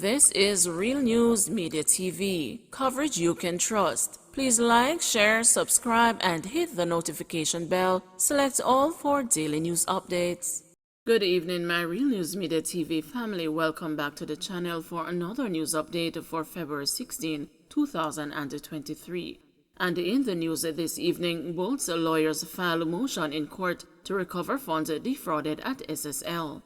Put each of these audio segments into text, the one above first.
This is Real News Media TV, coverage you can trust. Please like, share, subscribe, and hit the notification bell. Select all for daily news updates. Good evening, my Real News Media TV family. Welcome back to the channel for another news update for February 16, 2023. And in the news this evening, Bolt's lawyers filed a motion in court to recover funds defrauded at SSL.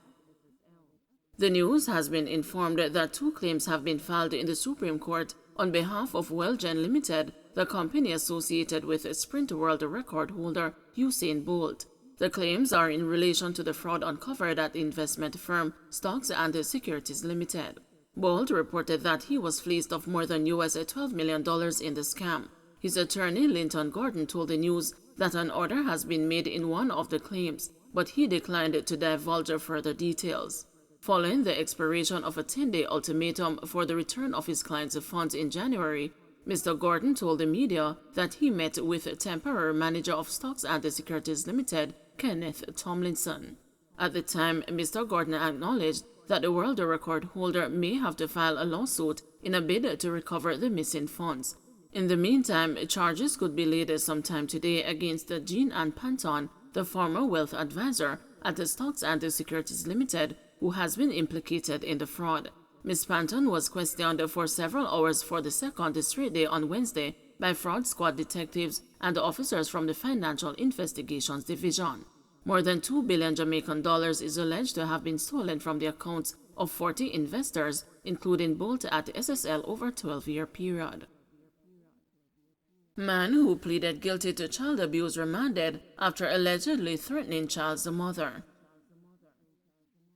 The news has been informed that two claims have been filed in the Supreme Court on behalf of Wellgen Limited, the company associated with Sprint World Record holder Usain Bolt. The claims are in relation to the fraud uncovered at the investment firm Stocks and Securities Limited. Bolt reported that he was fleeced of more than $12 million in the scam. His attorney, Linton Gordon, told the news that an order has been made in one of the claims, but he declined to divulge further details. Following the expiration of a 10-day ultimatum for the return of his client's funds in January, Mr. Gordon told the media that he met with temporary manager of Stocks and Securities Limited, Kenneth Tomlinson. At the time, Mr. Gordon acknowledged that the world record holder may have to file a lawsuit in a bid to recover the missing funds. In the meantime, charges could be laid sometime today against Jean Ann Panton, the former wealth advisor at the Stocks and Securities Limited, who has been implicated in the fraud. Ms. Panton was questioned for several hours for the second straight day on Wednesday by fraud squad detectives and officers from the Financial Investigations Division. More than $2 billion Jamaican dollars is alleged to have been stolen from the accounts of 40 investors, including Bolt at SSL over a 12-year period. Man who pleaded guilty to child abuse remanded after allegedly threatening child's mother.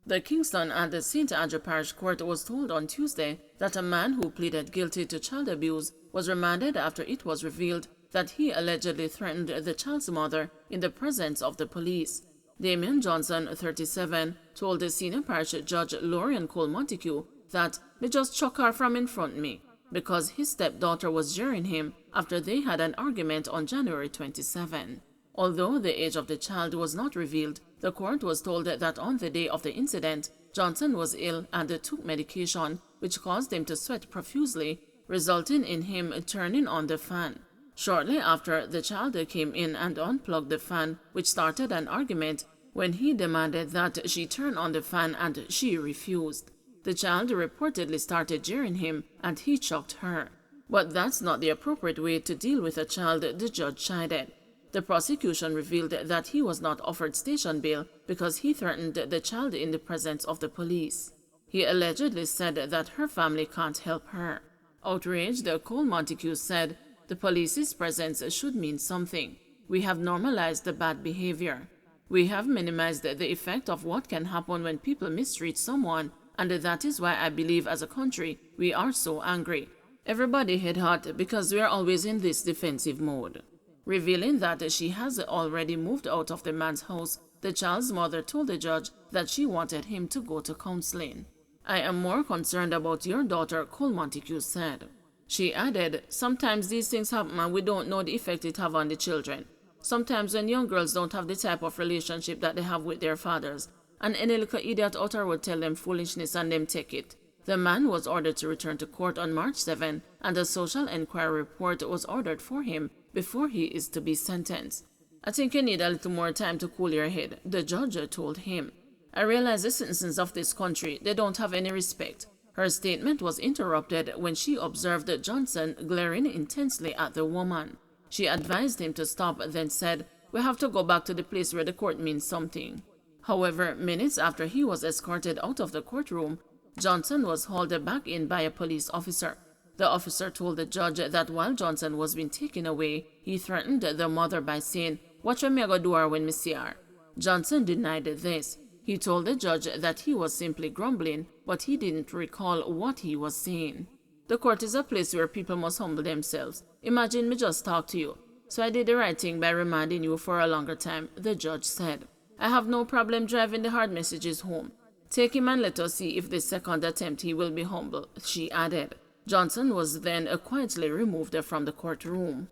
The Kingston and the St. Andrew Parish Court was told on Tuesday that a man who pleaded guilty to child abuse was remanded after it was revealed that he allegedly threatened the child's mother in the presence of the police. Damian Johnson, 37, told the senior parish judge Lorian Cole Montague that they just chuck her from in front of me because his stepdaughter was jeering him after they had an argument on January 27. Although the age of the child was not revealed, the court was told that on the day of the incident, Johnson was ill and took medication, which caused him to sweat profusely, resulting in him turning on the fan. Shortly after, the child came in and unplugged the fan, which started an argument when he demanded that she turn on the fan and she refused. The child reportedly started jeering him and he chucked her. But that's not the appropriate way to deal with a child, the judge chided. The prosecution revealed that he was not offered station bail because he threatened the child in the presence of the police. He allegedly said that her family can't help her. Outraged, Cole Montague said, "The police's presence should mean something. We have normalized the bad behavior. We have minimized the effect of what can happen when people mistreat someone, and that is why I believe as a country we are so angry. Everybody head hot because we are always in this defensive mode." Revealing that she has already moved out of the man's house, the child's mother told the judge that she wanted him to go to counseling. "I am more concerned about your daughter," Cole Montague said. She added, "Sometimes these things happen and we don't know the effect it have on the children. Sometimes when young girls don't have the type of relationship that they have with their fathers, and any little idiot out there would tell them foolishness and them take it." The man was ordered to return to court on March 7, and a social inquiry report was ordered for him before he is to be sentenced. "I think you need a little more time to cool your head," the judge told him. "I realize the citizens of this country, they don't have any respect." Her statement was interrupted when she observed Johnson glaring intensely at the woman. She advised him to stop, then said, "We have to go back to the place where the court means something." However, minutes after he was escorted out of the courtroom, Johnson was hauled back in by a police officer. The officer told the judge that while Johnson was being taken away, he threatened the mother by saying, "Watch what me go do her when me see her." Johnson denied this. He told the judge that he was simply grumbling, but he didn't recall what he was saying. "The court is a place where people must humble themselves. Imagine me just talk to you. So I did the right thing by remanding you for a longer time," the judge said. "I have no problem driving the hard messages home. Take him and let us see if this second attempt he will be humble," she added. Johnson was then quietly removed from the courtroom.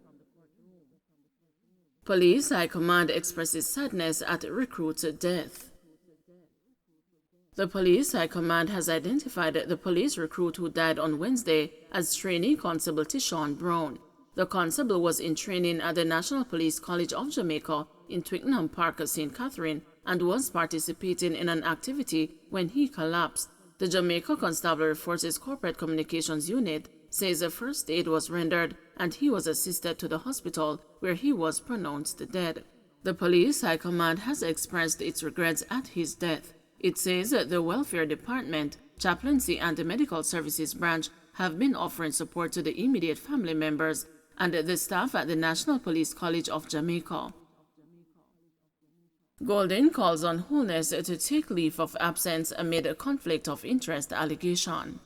Police High Command expresses sadness at recruit's death. The police high command has identified the police recruit who died on Wednesday as trainee Constable Tishon Brown. The constable was in training at the National Police College of Jamaica in Twickenham Park, St. Catherine, and was participating in an activity when he collapsed. The Jamaica Constabulary Forces Corporate Communications Unit says the first aid was rendered and he was assisted to the hospital where he was pronounced dead. The police high command has expressed its regrets at his death. It says that the Welfare Department, Chaplaincy and the Medical Services Branch have been offering support to the immediate family members and the staff at the National Police College of Jamaica. Golden calls on Holness to take leave of absence amid a conflict of interest allegation.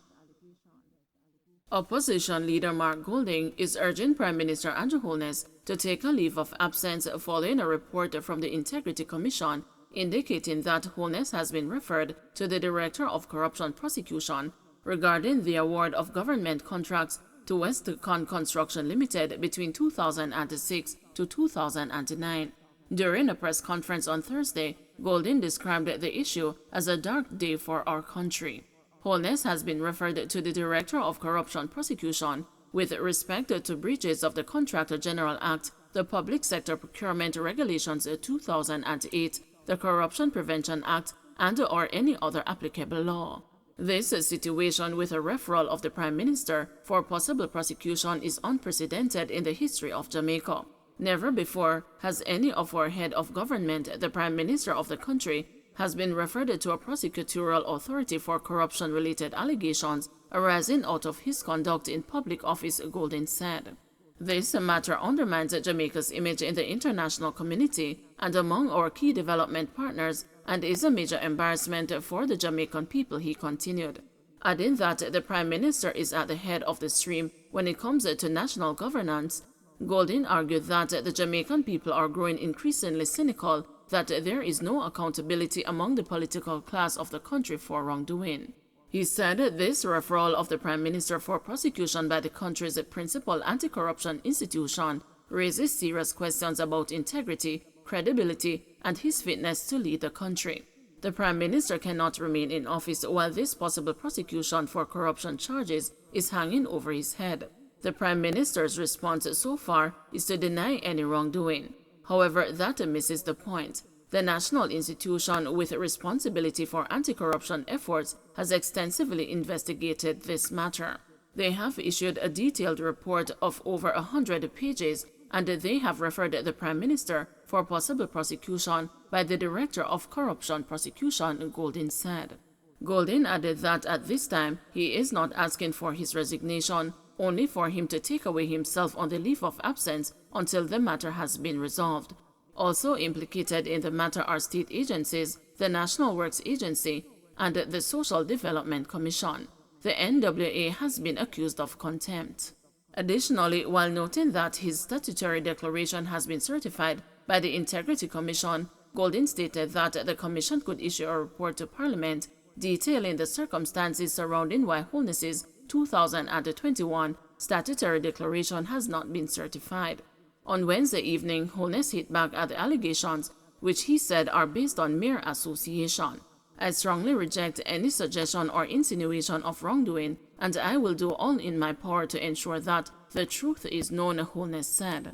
Opposition leader Mark Golding is urging Prime Minister Andrew Holness to take a leave of absence following a report from the Integrity Commission indicating that Holness has been referred to the Director of Corruption Prosecution regarding the award of government contracts to Westcon Construction Limited between 2006 to 2009. During a press conference on Thursday, Golding described the issue as a dark day for our country. Holness has been referred to the Director of Corruption Prosecution with respect to breaches of the Contractor General Act, the Public Sector Procurement Regulations 2008, the Corruption Prevention Act, and or any other applicable law. This situation with a referral of the Prime Minister for possible prosecution is unprecedented in the history of Jamaica. Never before has any of our head of government, the Prime Minister of the country, has been referred to a prosecutorial authority for corruption-related allegations arising out of his conduct in public office, Golding said. This matter undermines Jamaica's image in the international community and among our key development partners and is a major embarrassment for the Jamaican people, he continued, adding that the Prime Minister is at the head of the stream when it comes to national governance. Golding argued that the Jamaican people are growing increasingly cynical that there is no accountability among the political class of the country for wrongdoing. He said this referral of the Prime Minister for prosecution by the country's principal anti-corruption institution raises serious questions about integrity, credibility, and his fitness to lead the country. The Prime Minister cannot remain in office while this possible prosecution for corruption charges is hanging over his head. The Prime Minister's response so far is to deny any wrongdoing. However, that misses the point. The national institution with responsibility for anti-corruption efforts has extensively investigated this matter. They have issued a detailed report of over 100 pages, and they have referred the Prime Minister for possible prosecution by the Director of Corruption Prosecution, Golding said. Golding added that at this time he is not asking for his resignation, only for him to take away himself on the leave of absence until the matter has been resolved. Also implicated in the matter are state agencies, the National Works Agency, and the Social Development Commission. The NWA has been accused of contempt. Additionally, while noting that his statutory declaration has been certified by the Integrity Commission, Golding stated that the Commission could issue a report to Parliament detailing the circumstances surrounding why Holness's 2021 statutory declaration has not been certified. On Wednesday evening, Holness hit back at the allegations, which he said are based on mere association. I strongly reject any suggestion or insinuation of wrongdoing, and I will do all in my power to ensure that the truth is known, Holness said.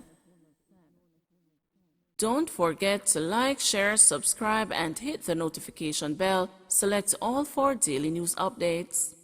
Don't forget to like, share, subscribe, and hit the notification bell. Select all for daily news updates.